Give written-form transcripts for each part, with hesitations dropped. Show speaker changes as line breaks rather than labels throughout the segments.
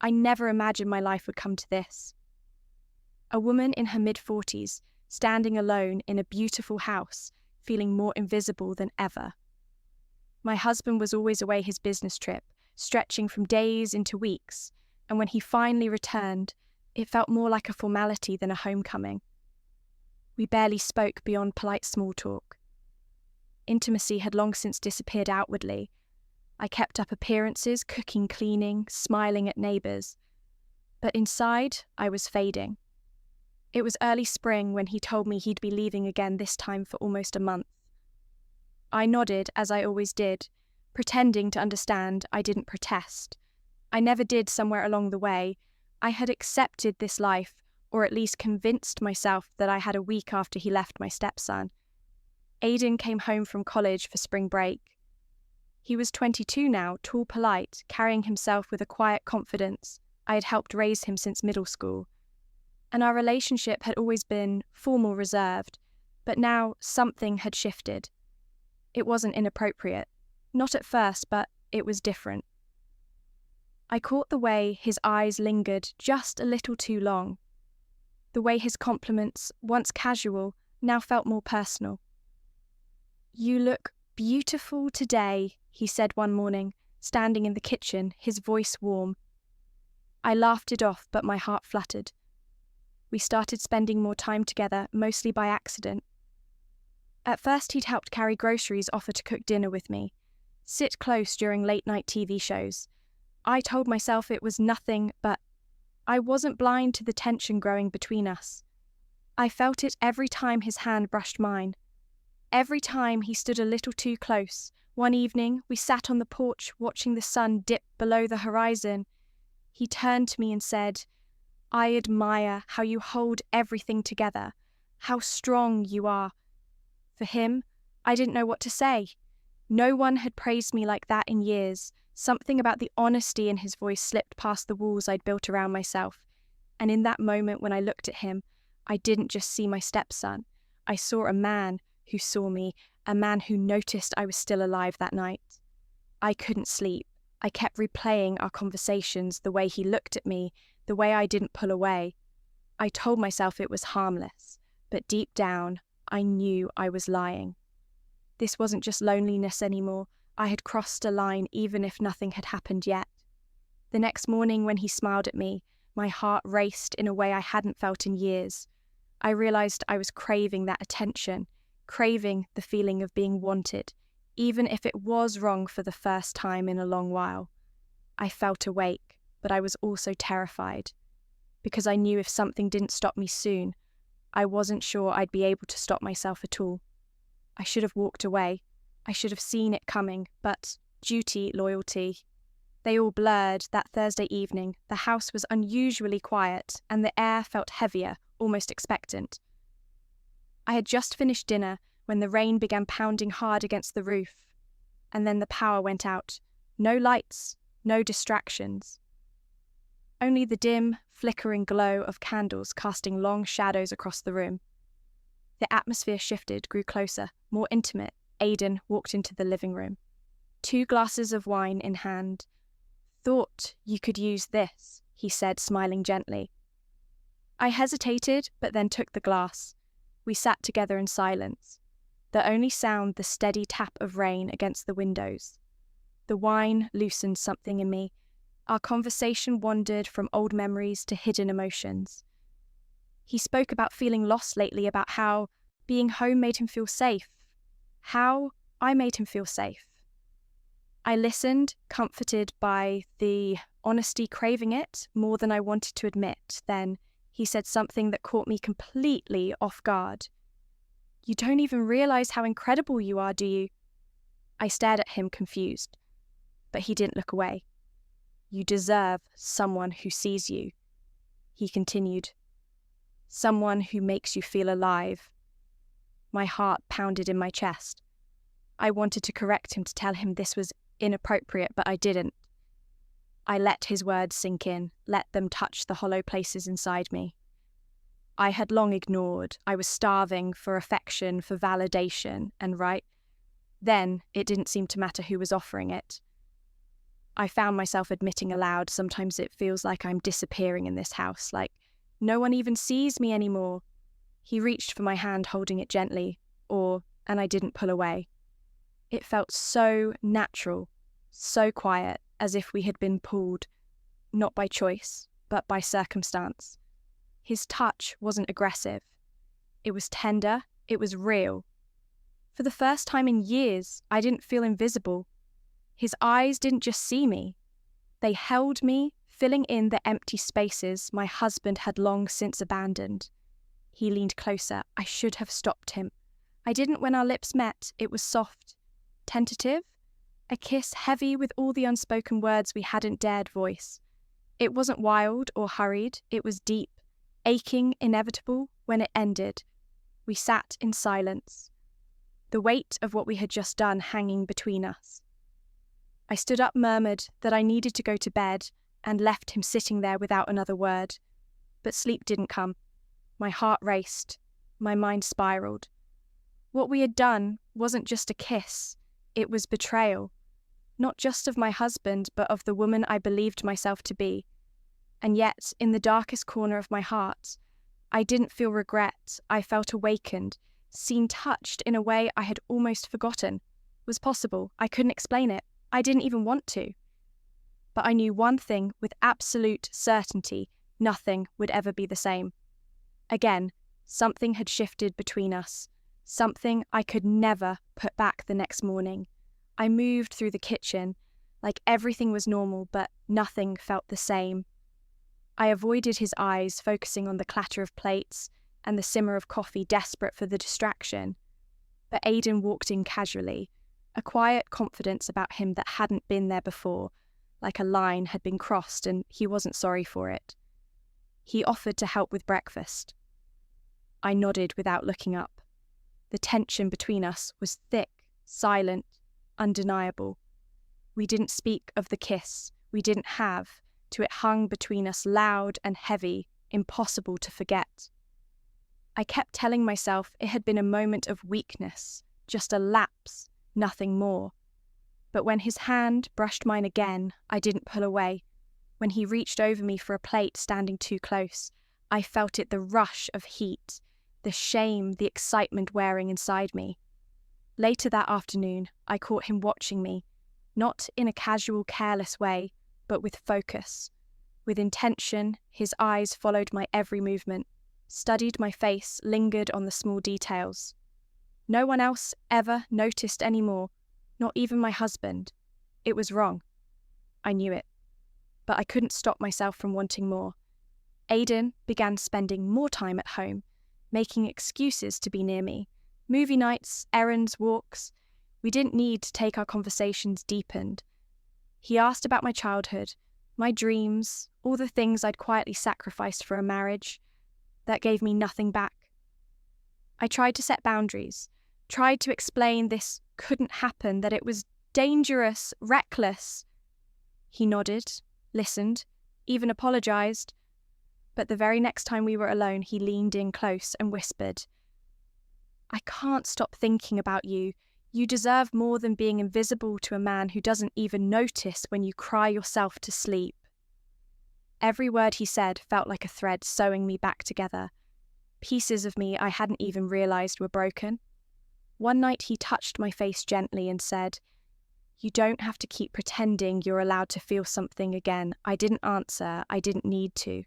I never imagined my life would come to this. A woman in her mid-40s, standing alone in a beautiful house, feeling more invisible than ever. My husband was always away his business trip, stretching from days into weeks, and when he finally returned, it felt more like a formality than a homecoming. We barely spoke beyond polite small talk. Intimacy had long since disappeared outwardly. I kept up appearances, cooking, cleaning, smiling at neighbours. But inside, I was fading. It was early spring when he told me he'd be leaving again, this time for almost a month. I nodded, as I always did, pretending to understand. I didn't protest. I never did somewhere along the way. I had accepted this life, or at least convinced myself that I had a week after he left my stepson. Aidan came home from college for spring break. He was 22 now, tall, polite, carrying himself with a quiet confidence. I had helped raise him since middle school. And our relationship had always been formal, reserved, but now something had shifted. It wasn't inappropriate. Not at first, but it was different. I caught the way his eyes lingered just a little too long. The way his compliments, once casual, now felt more personal. "You look beautiful today," he said one morning, standing in the kitchen, his voice warm. I laughed it off, but my heart fluttered. We started spending more time together, mostly by accident. At first he'd helped carry groceries, offer to cook dinner with me, sit close during late-night TV shows. I told myself it was nothing, but I wasn't blind to the tension growing between us. I felt it every time his hand brushed mine. Every time he stood a little too close. One evening, we sat on the porch watching the sun dip below the horizon. He turned to me and said, "I admire how you hold everything together, how strong you are." For him, I didn't know what to say. No one had praised me like that in years. Something about the honesty in his voice slipped past the walls I'd built around myself. And in that moment when I looked at him, I didn't just see my stepson. I saw a man who saw me, a man who noticed I was still alive that night. I couldn't sleep. I kept replaying our conversations, the way he looked at me, the way I didn't pull away. I told myself it was harmless, but deep down, I knew I was lying. This wasn't just loneliness anymore. I had crossed a line, even if nothing had happened yet. The next morning when he smiled at me, my heart raced in a way I hadn't felt in years. I realized I was craving that attention, craving the feeling of being wanted, even if it was wrong for the first time in a long while. I felt awake, but I was also terrified, because I knew if something didn't stop me soon, I wasn't sure I'd be able to stop myself at all. I should have walked away. I should have seen it coming, but duty, loyalty, they all blurred that Thursday evening. The house was unusually quiet, and the air felt heavier, almost expectant. I had just finished dinner when the rain began pounding hard against the roof, and then the power went out. No lights, no distractions. Only the dim, flickering glow of candles casting long shadows across the room. The atmosphere shifted, grew closer, more intimate. Aidan walked into the living room, 2 glasses of wine in hand. "Thought you could use this," he said, smiling gently. I hesitated, but then took the glass. We sat together in silence. The only sound, the steady tap of rain against the windows. The wine loosened something in me. Our conversation wandered from old memories to hidden emotions. He spoke about feeling lost lately, about how being home made him feel safe. How I made him feel safe. I listened, comforted by the honesty, craving it more than I wanted to admit. Then he said something that caught me completely off guard. "You don't even realize how incredible you are, do you?" I stared at him, confused, but he didn't look away. "You deserve someone who sees you," he continued. "Someone who makes you feel alive." My heart pounded in my chest. I wanted to correct him, to tell him this was inappropriate, but I didn't. I let his words sink in, let them touch the hollow places inside me. I had long ignored. I was starving for affection, for validation, and then it didn't seem to matter who was offering it. I found myself admitting aloud, sometimes it feels like I'm disappearing in this house, like no one even sees me anymore. He reached for my hand, holding it gently, and I didn't pull away. It felt so natural, so quiet, as if we had been pulled, not by choice, but by circumstance. His touch wasn't aggressive. It was tender, it was real. For the first time in years, I didn't feel invisible. His eyes didn't just see me. They held me, filling in the empty spaces my husband had long since abandoned. He leaned closer. I should have stopped him. I didn't when our lips met. It was soft, tentative, a kiss heavy with all the unspoken words we hadn't dared voice. It wasn't wild or hurried. It was deep, aching, inevitable. When it ended, we sat in silence, the weight of what we had just done hanging between us. I stood up, murmured that I needed to go to bed, and left him sitting there without another word. But sleep didn't come. My heart raced. My mind spiraled. What we had done wasn't just a kiss. It was betrayal. Not just of my husband, but of the woman I believed myself to be. And yet, in the darkest corner of my heart, I didn't feel regret. I felt awakened, seen, touched in a way I had almost forgotten was possible. I couldn't explain it. I didn't even want to. But I knew one thing with absolute certainty: nothing would ever be the same. Again, something had shifted between us, something I could never put back the next morning. I moved through the kitchen, like everything was normal, but nothing felt the same. I avoided his eyes, focusing on the clatter of plates and the simmer of coffee, desperate for the distraction. But Aidan walked in casually, a quiet confidence about him that hadn't been there before, like a line had been crossed and he wasn't sorry for it. He offered to help with breakfast. I nodded without looking up. The tension between us was thick, silent, undeniable. We didn't speak of the kiss we didn't have, to it hung between us, loud and heavy, impossible to forget. I kept telling myself it had been a moment of weakness, just a lapse, nothing more. But when his hand brushed mine again, I didn't pull away. When he reached over me for a plate, standing too close, I felt it, the rush of heat, the shame, the excitement wearing inside me. Later that afternoon, I caught him watching me, not in a casual, careless way, but with focus. With intention, his eyes followed my every movement, studied my face, lingered on the small details. No one else ever noticed any more, not even my husband. It was wrong. I knew it. But I couldn't stop myself from wanting more. Aidan began spending more time at home, making excuses to be near me. Movie nights, errands, walks. We didn't need to take our conversations deepened. He asked about my childhood, my dreams, all the things I'd quietly sacrificed for a marriage. That gave me nothing back. I tried to set boundaries, tried to explain this couldn't happen, that it was dangerous, reckless. He nodded, listened, even apologized. But the very next time we were alone, he leaned in close and whispered, "I can't stop thinking about you. You deserve more than being invisible to a man who doesn't even notice when you cry yourself to sleep." Every word he said felt like a thread sewing me back together. Pieces of me I hadn't even realized were broken. One night he touched my face gently and said, "You don't have to keep pretending you're allowed to feel something again." I didn't answer. I didn't need to.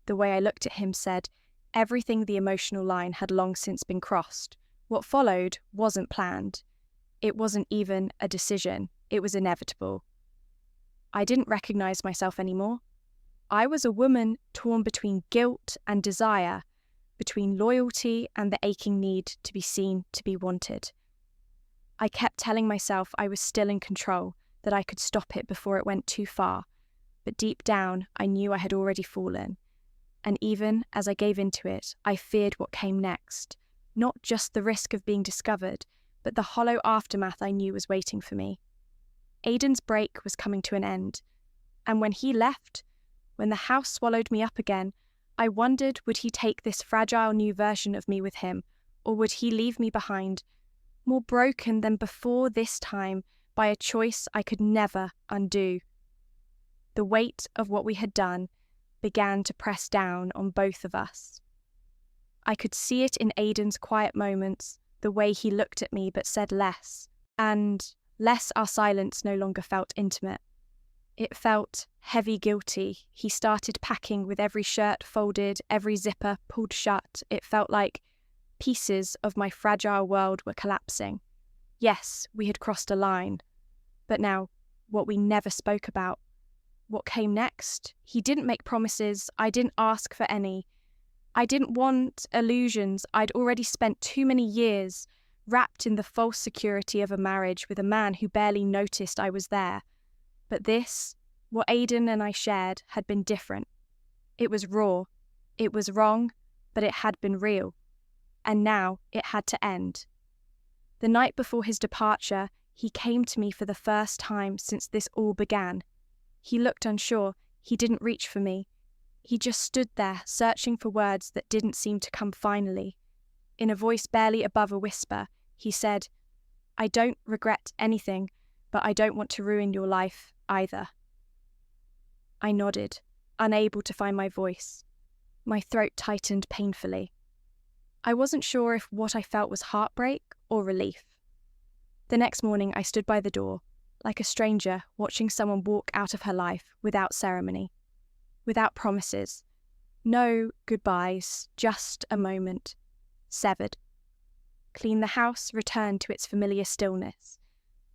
The way I looked at him said, everything the emotional line had long since been crossed. What followed wasn't planned. It wasn't even a decision. It was inevitable. I didn't recognize myself anymore. I was a woman torn between guilt and desire, between loyalty and the aching need to be seen, to be wanted. I kept telling myself I was still in control, that I could stop it before it went too far. But deep down, I knew I had already fallen. And even as I gave into it, I feared what came next. Not just the risk of being discovered, but the hollow aftermath I knew was waiting for me. Aidan's break was coming to an end. And when he left, when the house swallowed me up again, I wondered, would he take this fragile new version of me with him, or would he leave me behind, more broken than before, this time by a choice I could never undo. The weight of what we had done began to press down on both of us. I could see it in Aidan's quiet moments, the way he looked at me but said less, and less our silence no longer felt intimate. It felt heavy guilty. He started packing with every shirt folded, every zipper pulled shut. It felt like pieces of my fragile world were collapsing. Yes, we had crossed a line. But now, what we never spoke about. What came next? He didn't make promises. I didn't ask for any. I didn't want illusions. I'd already spent too many years wrapped in the false security of a marriage with a man who barely noticed I was there. But this, what Aidan and I shared, had been different. It was raw. It was wrong, but it had been real. And now it had to end. The night before his departure, he came to me for the first time since this all began. He looked unsure. He didn't reach for me. He just stood there, searching for words that didn't seem to come finally. In a voice barely above a whisper, he said, "I don't regret anything, but I don't want to ruin your life either." I nodded, unable to find my voice. My throat tightened painfully. I wasn't sure if what I felt was heartbreak or relief. The next morning I stood by the door, like a stranger watching someone walk out of her life without ceremony, without promises. No goodbyes, just a moment. Severed. Clean the house, returned to its familiar stillness.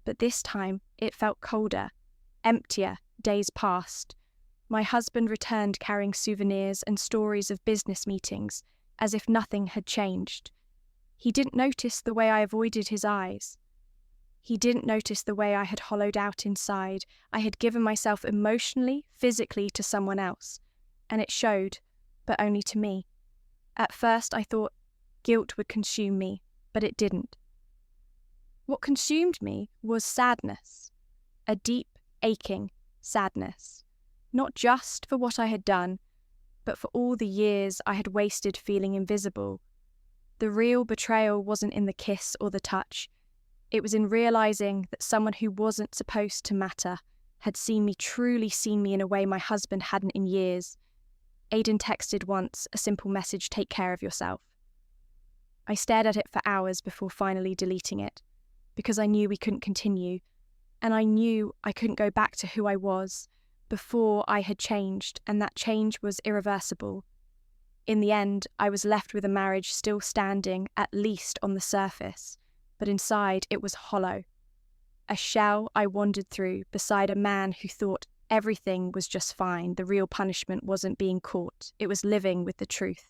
But this time it felt colder, emptier. Days passed. My husband returned carrying souvenirs and stories of business meetings, as if nothing had changed. He didn't notice the way I avoided his eyes. He didn't notice the way I had hollowed out inside. I had given myself emotionally, physically to someone else, and it showed, but only to me. At first I thought guilt would consume me, but it didn't. What consumed me was sadness, a deep, aching sadness, not just for what I had done, but for all the years I had wasted feeling invisible. The real betrayal wasn't in the kiss or the touch. It was in realizing that someone who wasn't supposed to matter had truly seen me in a way my husband hadn't in years. Aidan texted once a simple message, "Take care of yourself." I stared at it for hours before finally deleting it, because I knew we couldn't continue, and I knew I couldn't go back to who I was before I had changed, and that change was irreversible. In the end, I was left with a marriage still standing, at least on the surface, but inside it was hollow. A shell I wandered through beside a man who thought everything was just fine. The real punishment wasn't being caught, it was living with the truth.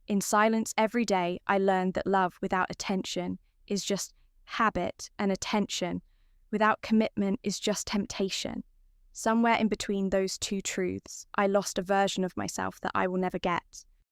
In silence every day, I learned that love without attention is just habit, and attention without commitment is just temptation. Somewhere in between those two truths, I lost a version of myself that I will never get.